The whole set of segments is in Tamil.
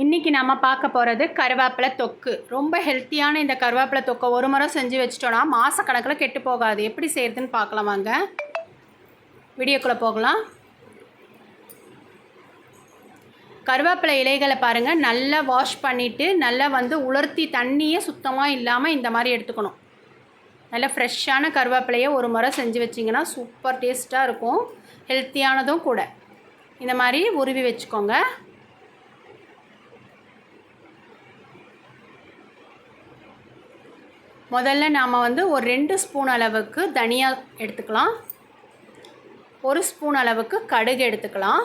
இன்றைக்கி நம்ம பார்க்க போகிறது கருவேப்பிலை தொக்கு. ரொம்ப ஹெல்த்தியான இந்த கருவேப்பிலை தொக்கை ஒரு முறை செஞ்சு வச்சிட்டோன்னா மாதக்கணக்கில் கெட்டு போகாது. எப்படி செய்கிறதுன்னு பார்க்கலாம் வாங்க. வீடியோக்குள்ளே போகலாம். கருவேப்பிலை இலைகளை பாருங்கள், நல்லா வாஷ் பண்ணிவிட்டு நல்லா உலர்த்தி தண்ணியே சுத்தமாக இல்லாமல் இந்த மாதிரி எடுத்துக்கணும். நல்லா ஃப்ரெஷ்ஷான கருவேப்பிலையை ஒரு முறை செஞ்சு வச்சிங்கன்னா சூப்பர் டேஸ்ட்டாக இருக்கும், ஹெல்த்தியானதும் கூட. இந்த மாதிரி உருவி வச்சுக்கோங்க. முதல்ல நாம் ஒரு 2 ஸ்பூன் அளவுக்கு தனியா எடுத்துக்கலாம், 1 ஸ்பூன் அளவுக்கு கடுகு எடுத்துக்கலாம்,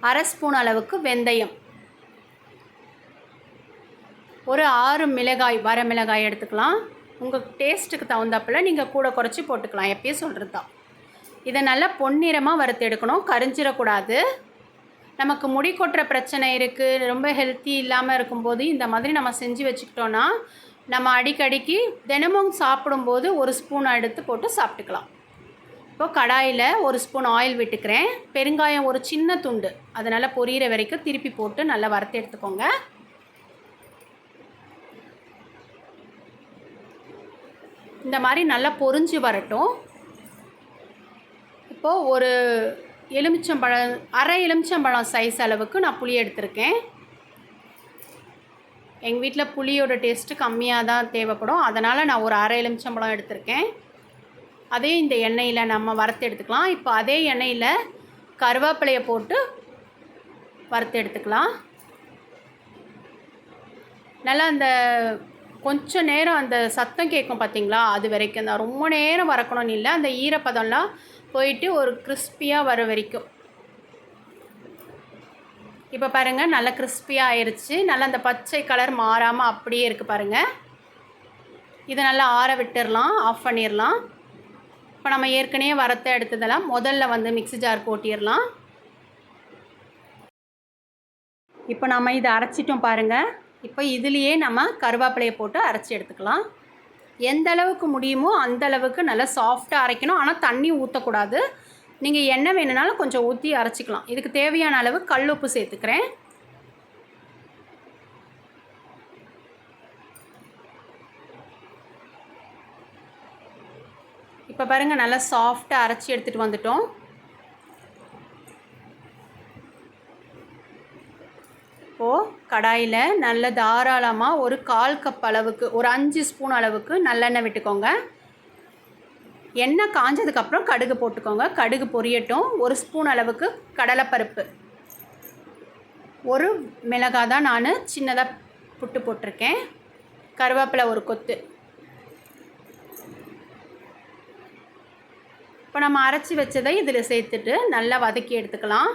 1/2 ஸ்பூன் அளவுக்கு வெந்தயம், ஒரு 6 மிளகாய் வரமிளகாய் எடுத்துக்கலாம். உங்கள் டேஸ்ட்டுக்கு தகுந்தாப்பில் நீங்கள் கூட குறைச்சி போட்டுக்கலாம், எப்பயும் சொல்கிறது தான். இதை நல்லா பொன்னிறமாக வறுத்து எடுக்கணும், கரிஞ்சிடக்கூடாது. நமக்கு முடி கொட்டுற பிரச்சனை இருக்குது, ரொம்ப ஹெல்த்தி இல்லாமல் இருக்கும்போது இந்த மாதிரி நம்ம செஞ்சு வச்சுக்கிட்டோன்னா நம்ம அடிக்கடிக்கு தினமும் சாப்பிடும்போது 1 ஸ்பூன் எடுத்து போட்டு சாப்பிட்டுக்கலாம். இப்போது கடாயில் 1 ஸ்பூன் ஆயில் விட்டுக்கிறேன். பெருங்காயம் ஒரு சின்ன துண்டு, அதனால் பொரியிற வரைக்கும் திருப்பி போட்டு நல்லா வறுத்து எடுத்துக்கோங்க. இந்த மாதிரி நல்லா பொரிஞ்சு வரட்டும். இப்போது ஒரு எலுமிச்சம்பழம், அரை எலுமிச்சம்பழம் சைஸ் அளவுக்கு நான் புளி எடுத்திருக்கேன். எங்கள் வீட்டில் புளியோட டேஸ்ட்டு கம்மியாக தான் தேவைப்படும், அதனால் நான் ஒரு அரை எலுமிச்சம்பழம் எடுத்திருக்கேன். அதே இந்த எண்ணெயில் நம்ம வறுத்து எடுத்துக்கலாம். இப்போ அதே எண்ணெயில் கருவேப்பிலையை போட்டு வறுத்து எடுத்துக்கலாம். நல்லா அந்த கொஞ்சம் நேரம் அந்த சத்தம் கேட்கும் பார்த்திங்களா, அது வரைக்கும் தான். ரொம்ப நேரம் வறுக்கணும்னு இல்லை, அந்த ஈரப்பதம்லாம் போயிட்டு ஒரு கிறிஸ்பியாக வர வரைக்கும். இப்போ பாருங்கள், நல்லா கிறிஸ்பியாக ஆயிடுச்சு. நல்லா அந்த பச்சை கலர் மாறாமல் அப்படியே இருக்குது பாருங்கள். இதை நல்லா ஆற விட்டுடலாம், ஆஃப் பண்ணிடலாம். இப்போ நம்ம ஏற்கனவே வறுத்த எடுத்ததெல்லாம் முதல்ல மிக்ஸி ஜார் போட்டிடலாம். இப்போ நம்ம இதை அரைச்சிட்டோம் பாருங்கள். இப்போ இதுலேயே நம்ம கருவேப்பிலையை போட்டு அரைச்சி எடுத்துக்கலாம். எந்த அளவுக்கு முடியுமோ அந்த அளவுக்கு நல்லா சாஃப்டாக அரைக்கணும், ஆனால் தண்ணி ஊற்றக்கூடாது. நீங்கள் எண்ணெய் வேணுனாலும் கொஞ்சம் ஊற்றி அரைச்சிக்கலாம். இதுக்கு தேவையான அளவு கல் உப்பு சேர்த்துக்கிறேன். இப்போ பாருங்கள், நல்லா சாஃப்டாக அரைச்சி எடுத்துகிட்டு வந்துட்டோம். இப்போது கடாயில் நல்ல தாராளமாக ஒரு 1/4 கப் அளவுக்கு, ஒரு 5 ஸ்பூன் அளவுக்கு நல்லெண்ணெய் விட்டுக்கோங்க. எண்ணெய் காஞ்சதுக்கப்புறம் கடுகு போட்டுக்கோங்க. கடுகு பொரியட்டும். 1 ஸ்பூன் அளவுக்கு கடலைப்பருப்பு, ஒரு மிளகாய் தான் நான் சின்னதாக புட்டு போட்டிருக்கேன், கருவேப்பிலை ஒரு கொத்து. இப்போ நம்ம அரைச்சி வச்சதை இதில் சேர்த்துட்டு நல்லா வதக்கி எடுத்துக்கலாம்.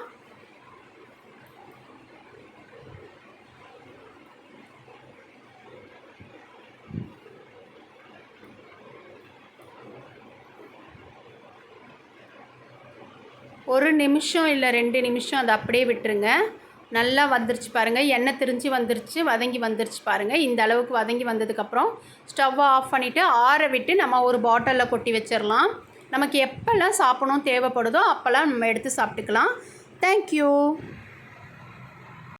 ஒரு நிமிஷம் இல்லை 2 நிமிஷம் அதை அப்படியே விட்டுருங்க. நல்லா வந்துருச்சு பாருங்கள், எண்ணெய் திரிஞ்சு வந்துருச்சு, வதங்கி வந்துருச்சு பாருங்கள். இந்த அளவுக்கு வதங்கி வந்ததுக்கப்புறம் ஸ்டவ்வை ஆஃப் பண்ணிவிட்டு ஆற விட்டு நம்ம ஒரு பாட்டிலில் கொட்டி வச்சிடலாம். நமக்கு எப்போல்லாம் சாப்பிடணும் தேவைப்படுதோ அப்போல்லாம் நம்ம எடுத்து சாப்பிட்டுக்கலாம். தேங்க்யூ.